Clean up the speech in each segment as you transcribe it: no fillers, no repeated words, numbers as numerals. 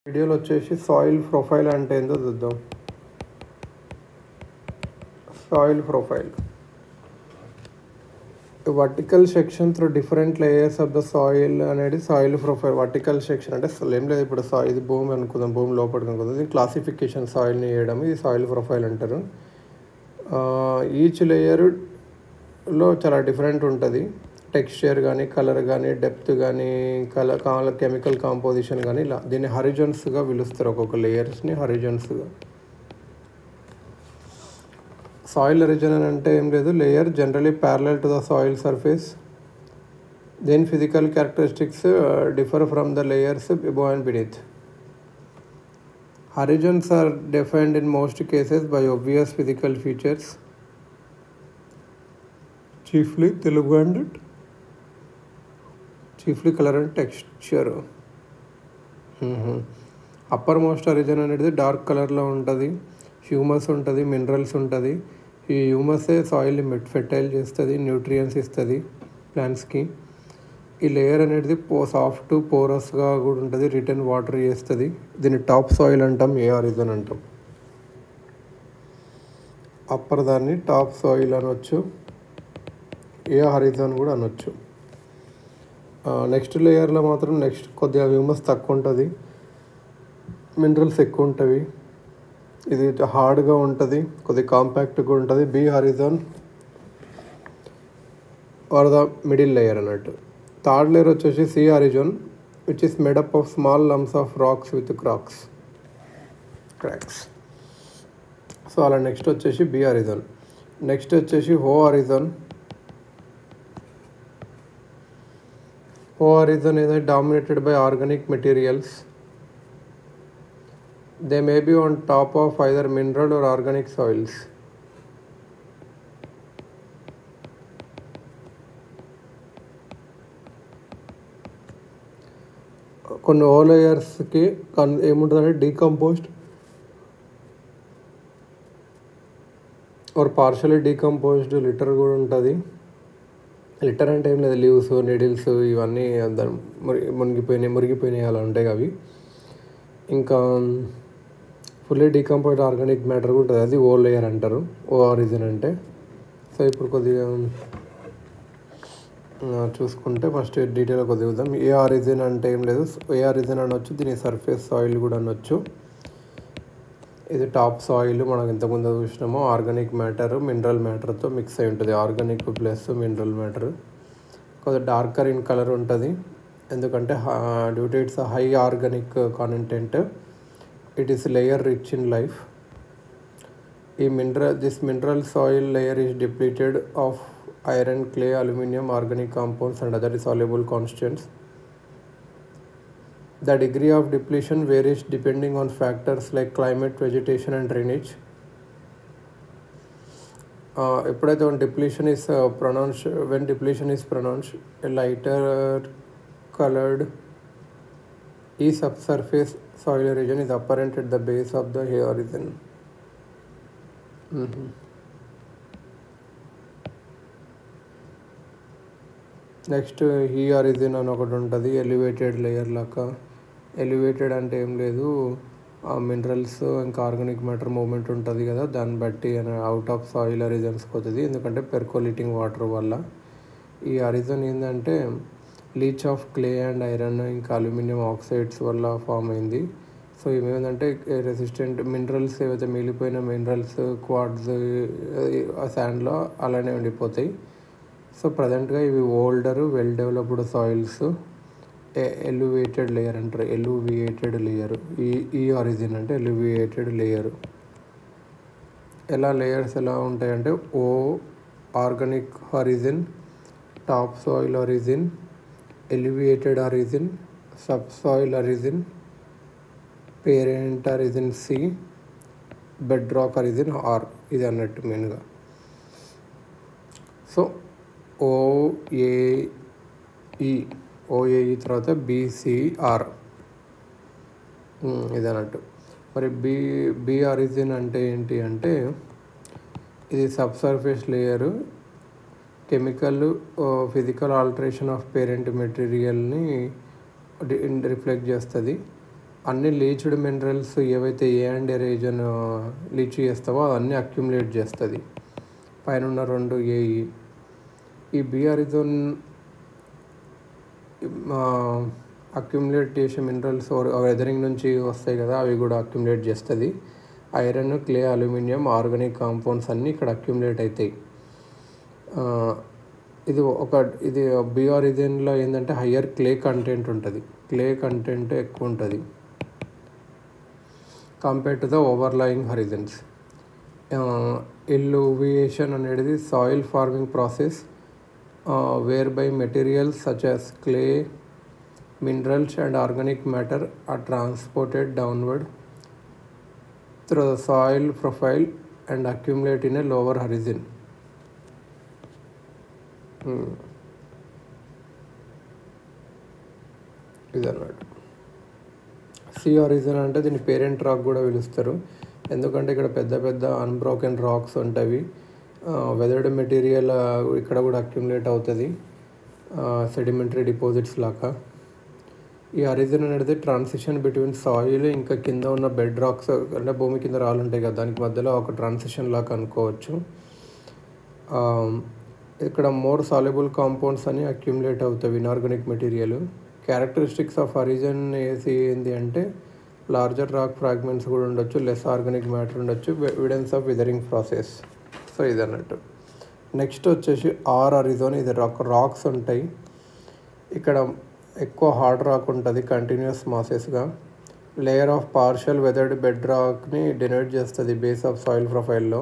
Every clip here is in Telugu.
వీడియోలో వచ్చేసి సాయిల్ ప్రొఫైల్ అంటే ఏందో చూద్దాం. Soil profile vertical section through different layers of the soil అనేది సాయిల్ ప్రొఫైల్. వర్టికల్ సెక్షన్ అంటే అసలు ఏం లేదు, ఇప్పుడు ఇది భూమి అనుకుందాం, భూమి లోపలికి అనుకుందాం. ఇది క్లాసిఫికేషన్ సాయిల్ని వేయడం, ఇది సాయిల్ ప్రొఫైల్ అంటారు. ఈచ్ లేయర్లో చాలా డిఫరెంట్ ఉంటుంది, టెక్స్చర్ కానీ, కలర్ కానీ, డెప్త్ కానీ, కెమికల్ కాంపోజిషన్ కానీ. ఇలా దీన్ని హరిజన్స్గా పిలుస్తారు, ఒక్కొక్క లేయర్స్ని హరిజన్స్గా. సాయిల్ హరిజన్ అంటే ఏం లేదు, layer generally parallel to the soil surface, then physical characteristics differ from the layers above and beneath. Horizons are defined in most cases by obvious physical features, chiefly color and texture. Upper most Harijan అనేది డార్క్ కలర్లో ఉంటుంది, హ్యూమస్ ఉంటుంది, మినరల్స్ ఉంటుంది. ఈ హ్యూమసే సాయిల్ని ఫెర్టైల్ చేస్తుంది, న్యూట్రియంట్స్ ఇస్తుంది ప్లాంట్స్కి. ఈ లేయర్ అనేది సాఫ్ట్ పోరస్గా కూడా ఉంటుంది, రిటర్న్ వాటర్ చేస్తుంది. దీన్ని టాప్ సాయిల్ అంటాం, ఏ హారిజన్ అంటాం. అప్పర్ దాన్ని టాప్ సాయిల్ అనొచ్చు, ఏ హారిజన్ కూడా అనొచ్చు. నెక్స్ట్ లేయర్లో మాత్రం కొద్దిగా హ్యూమస్ తక్కువ ఉంటుంది, మినరల్స్ ఎక్కువ ఉంటుంది. ఇది హార్డ్గా ఉంటుంది, కొద్దిగా కాంపాక్ట్గా ఉంటుంది. B horizon are the middle layer అన్నట్టు. థర్డ్ లేయర్ వచ్చేసి C horizon, which is made up of small lumps of rocks with cracks. So అలా నెక్స్ట్ వచ్చేసి బి హారిజన్. నెక్స్ట్ వచ్చేసి O horizon. O horizon is dominated by organic materials. They may be on top of either mineral or organic soils. కొన్ని ఓ లేయర్స్కి ఏముంటుందంటే decomposed or partially decomposed litter కూడా ఉంటుంది. లిటర్ అంటే ఏం లేదు, లీవ్స్, నీడిల్స్ ఇవన్నీ మురిగిపోయినాయి అలా ఉంటాయి అవి. ఇంకా ఫుల్లీ డీకంపోజ్డ్ ఆర్గానిక్ మ్యాటర్ కూడా ఉంటుంది, అది ఓ లేయర్ అంటారు, ఓ హారిజన్ అంటే. సో ఇప్పుడు కొద్దిగా చూసుకుంటే ఫస్ట్ డీటెయిల్గా కొద్దిగా చూద్దాం. ఏ హారిజన్ అంటే ఏం లేదు, ఏ హారిజన్ అనొచ్చు, దీని సర్ఫేస్ సాయిల్ కూడా అనొచ్చు. ఇది టాప్ సాయిల్, మనం ఇంతకుముందు చూసినామో ఆర్గానిక్ మ్యాటర్ మినరల్ మ్యాటర్తో మిక్స్ అయి ఉంటుంది. ఆర్గానిక్ ప్లస్ మినరల్ మ్యాటర్ కొద్దిగా డార్కర్ ఇన్ కలర్ ఉంటుంది, ఎందుకంటే due to it's high organic content. It is layer rich in life. This mineral soil layer is depleted of iron, clay, aluminium, organic compounds and other soluble constituents. The degree of depletion varies depending on factors like climate, vegetation and drainage. ఎప్పుడైతే when depletion is pronounced, a lighter colored subsurface soil region is apparent at the base of the horizon. Next ఈ హారిజన్ అని ఒకటి ఉంటుంది, ఎలివేటెడ్ లేయర్ లాగా. ఎలివేటెడ్ అంటే ఏం లేదు, ఆ మినరల్స్ ఇంకా ఆర్గానిక్ మ్యాటర్ మూమెంట్ ఉంటుంది కదా, దాన్ని బట్టి అవుట్ ఆఫ్ సాయిల్ హారిజన్స్కి వస్తుంది, ఎందుకంటే పెర్కోలేటింగ్ వాటర్ వల్ల. ఈ హారిజన్ ఏంటంటే Leach of clay and iron ఇంకా అల్యూమినియం ఆక్సైడ్స్ వల్ల ఫామ్ అయింది. సో ఇవేంటంటే రెసిస్టెంట్ మినరల్స్, ఏవైతే మిగిలిపోయిన మినరల్స్ క్వార్ట్జ్ శాండ్లో అలానే ఉండిపోతాయి. సో ప్రజెంట్గా ఇవి older well developed soils, elevated layer అంటారు, ఎలివేటెడ్ లేయర్. ఈ హారిజన్ అంటే ఎలివేటెడ్ లేయర్. లేయర్స్ ఎలా ఉంటాయంటే O organic horizon, topsoil horizon, elevated horizon, subsoil horizon, parent horizon C, bedrock horizon R. ఇది అన్నట్టు మెయిన్గా. సో ఓఏఈ తర్వాత బీసీఆర్ ఇది అన్నట్టు. మరి బి హారిజన్ అంటే ఏంటి అంటే, ఇది subsurface layer, physical alteration of parent మెటీరియల్ని రిఫ్లెక్ట్ చేస్తుంది. అన్ని లీచ్డ్ మినరల్స్ ఏవైతే ఏ అండ్ ఏ రీజన్ లీచ్ చేస్తావో అవన్నీ అక్యుములేట్ చేస్తుంది పైన ఉన్న 2 ఏఈ. ఈ బి హారిజోన్ అక్యుములేట్ చేసే మినరల్స్ వెదరింగ్ నుంచి వస్తాయి కదా, అవి కూడా అక్యుములేట్ చేస్తుంది. Iron, clay, aluminium, organic compounds అన్నీ ఇక్కడ అక్యుములేట్ అవుతాయి. ఇది బి హారిజోన్లో ఏంటంటే హయ్యర్ క్లే కంటెంట్ ఉంటుంది, క్లే కంటెంట్ ఎక్కువ ఉంటుంది కంపేర్ టు ద ఓవర్లయింగ్ హరిజన్స్. ఎల్లువియేషన్ అనేది soil farming process where by materials such as clay, minerals and organic matter are transported downward through the soil profile and accumulate in a lower horizon. ఇదన్నమాట. సి హారిజన్ అంటే దీన్ని పేరెంట్ రాక్ కూడా పిలుస్తారు, ఎందుకంటే ఇక్కడ పెద్ద పెద్ద అన్బ్రోకెన్ రాక్స్ ఉంటాయి. వెదర్డ్ మెటీరియల్ ఇక్కడ కూడా అక్యుములేట్ అవుతుంది, సెడిమెంటరీ డిపాజిట్స్ లాగా. ఈ హారిజన్ అనేది ట్రాన్సిషన్ బిట్వీన్ సాయిల్ ఇంకా కింద ఉన్న బెడ్ రాక్స్, అంటే భూమి కింద రాళ్ళు ఉంటాయి కదా, దానికి మధ్యలో ఒక ట్రాన్సిషన్ లాగా అనుకోవచ్చు. ఇక్కడ మోర్ సాల్యుబుల్ కాంపౌండ్స్ అని అక్యుములేట్ అవుతాయి inorganic material. Characteristics of horizon ఏంటి అంటే లార్జర్ రాక్ ఫ్రాగ్మెంట్స్ కూడా ఉండొచ్చు, లెస్ ఆర్గానిక్ మ్యాటర్ ఉండొచ్చు, ఎవిడెన్స్ ఆఫ్ విదరింగ్ ప్రాసెస్. సో ఇది అన్నట్టు. నెక్స్ట్ వచ్చేసి ఆర్ హారిజన్. ఇది రాక్స్ ఉంటాయి, ఇక్కడ ఎక్కువ హార్డ్ రాక్ ఉంటుంది కంటిన్యూస్ మాసెస్గా. Layer of partial weathered bed రాక్ని డినోట్ చేస్తుంది బేస్ ఆఫ్ సాయిల్ ప్రొఫైల్లో.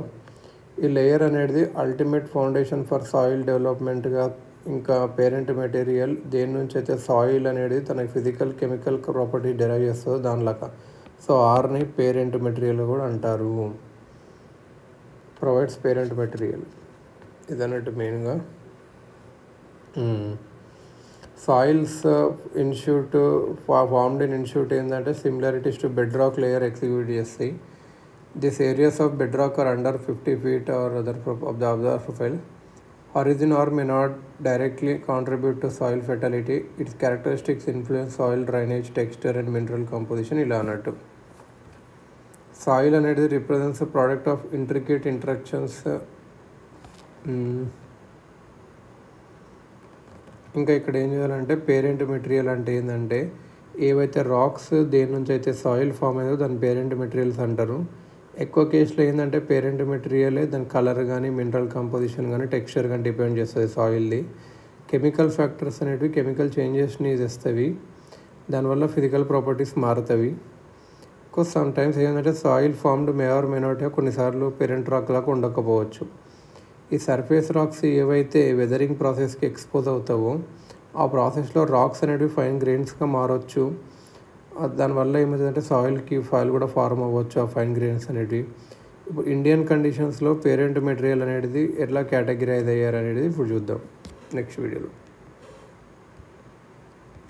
ఈ లేయర్ అనేది అల్టిమేట్ ఫౌండేషన్ ఫర్ సాయిల్ డెవలప్మెంట్గా, ఇంకా పేరెంట్ మెటీరియల్ దేని నుంచి అయితే సాయిల్ అనేది తన ఫిజికల్ కెమికల్ ప్రాపర్టీ డెరైవ్ చేస్తుందో దానిలాగా. సో ఆర్ని పేరెంట్ మెటీరియల్ కూడా అంటారు, ప్రొవైడ్స్ పేరెంట్ మెటీరియల్. ఇదన్నట్టు మెయిన్గా. Soils in situ formed in in situ ఏంటంటే similarities to bedrock layer execute చేస్తాయి. This areas of bedrock are under 50 feet or other of the observer profile. Horizon or may not directly contribute to soil fertility. Its characteristics influence soil drainage, texture and mineral composition. ఇలా అన్నట్టు. సాయిల్ అనేది represents product of intricate interactions. ఇంకా ఇక్కడ ఏం చేయాలంటే పేరెంట్ మెటీరియల్ అంటే ఏంటంటే ఏవైతే రాక్స్ దేని నుంచి అయితే సాయిల్ ఫామ్ అయ్యేదో దాని పేరెంట్ మెటీరియల్స్ అంటారు. ఎక్కువ కేసులో ఏంటంటే పేరెంట్ మెటీరియలే దాని కలర్ కానీ మినరల్ కంపోజిషన్ కానీ టెక్స్చర్ కానీ డిపెండ్ చేస్తుంది సాయిల్ది. కెమికల్ ఫ్యాక్టర్స్ అనేవి కెమికల్ చేంజెస్ని తెస్తాయి, దానివల్ల ఫిజికల్ ప్రాపర్టీస్ మారుతాయి. సమ్ టైమ్స్ ఏంటంటే soil formed may or may not, కొన్నిసార్లు పేరెంట్ రాక్ లాగా ఉండకపోవచ్చు. ఈ సర్ఫేస్ రాక్స్ ఏవైతే వెదరింగ్ ప్రాసెస్కి ఎక్స్పోజ్ అవుతావో ఆ ప్రాసెస్లో రాక్స్ అనేవి ఫైన్ గ్రెయిన్స్గా మారవచ్చు. దానివల్ల ఏమవుతుందంటే సాయిల్కి ఫాయిల్ కూడా ఫార్మ్ అవ్వచ్చు ఆ ఫైన్ గ్రెయిన్స్ అనేవి. ఇప్పుడు ఇండియన్ కండిషన్స్లో పేరెంట్ మెటీరియల్ అనేది ఎట్లా కేటగిరైజ్ అయ్యారు అనేది ఇప్పుడు చూద్దాం నెక్స్ట్ వీడియోలో.